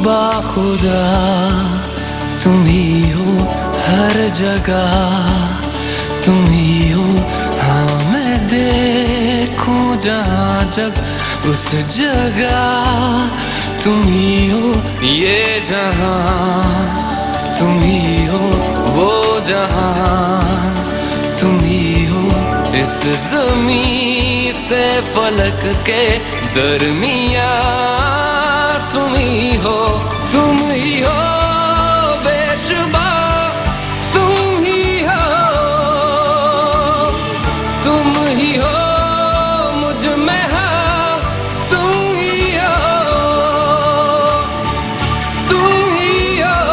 बाखुदा तुम ही हो हर जगह, तुम ही हो। हाँ मैं देखूं जहाँ जब उस जगह तुम ही हो। ये जहाँ तुम ही हो, वो जहाँ तुम ही हो। इस ज़मीं से फलक के दरमिया तुम ही हो, तुम ही हो बेशुबा, तुम ही हो, तुम ही हो मुझ में हाँ, तुम ही हो, तुम ही हो।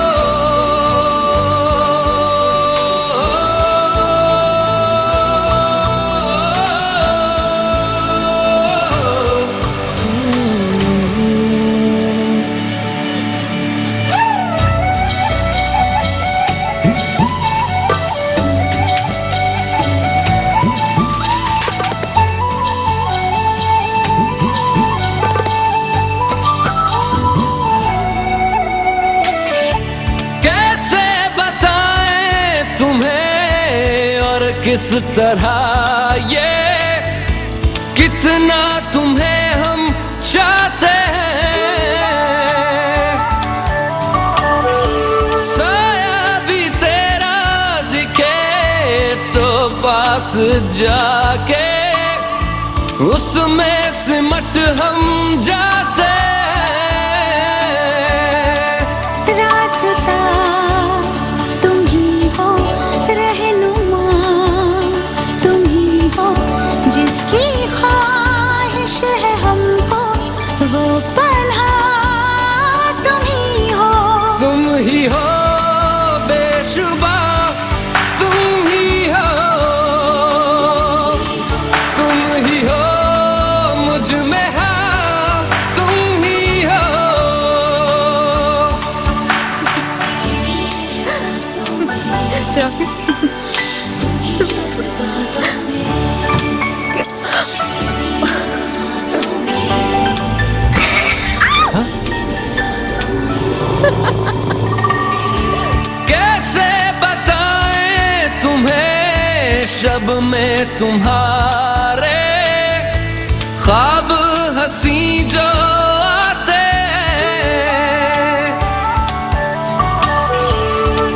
किस तरह ये कितना तुम्हें हम चाहते हैं, साया भी तेरा दिखे तो पास जाके उसमें सिमट हम जाते हैं। रास्ता तुम ही हो, रहनुमा जिसकी ख्वाहिश है हमको, वो पनाह तुम ही हो, तुम ही हो बेशुबा, तुम ही हो, तुम ही हो मुझ में हाँ, तुम ही हो। कैसे बताएं तुम्हें शब में तुम्हारे ख्वाब हंसी जो आते हैं,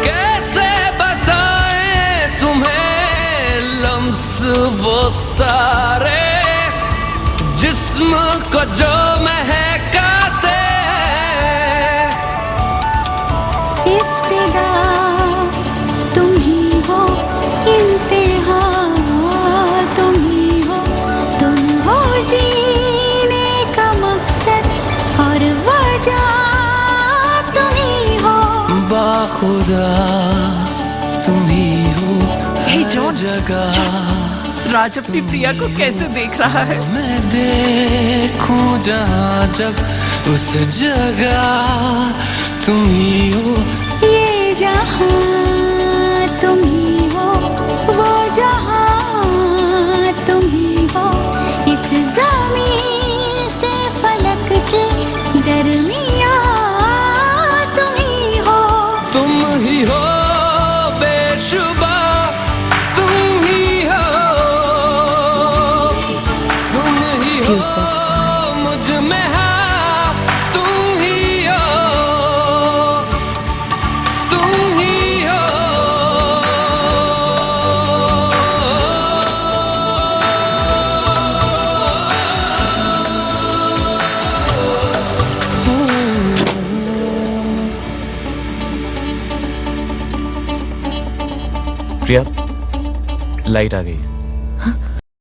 कैसे बताएं तुम्हें लम्स वो सारे जिस्म को जो महकाते हैं। इफ्तिदा तुम ही हो, इंतहा तुम ही हो, तुम हो जीने का मकसद और वजह तुम ही हो। बाखुदा तुम ही हो हर जगह। राज अपनी प्रिया को कैसे देख रहा है? मैं देखूं जहाँ जब उस जगह तुम ही हो। ये जहाँ तुम ही हो, वो जहाँ तुम ही हो। इस ज़मीं से फलक के दरमिया तुम ही हो, तुम ही हो बेशुबा, तुम ही हो, तुम ही हो मुझ में हाँ, तुम ही हो, तुम ही हो। प्रिया, लाइट आ गई।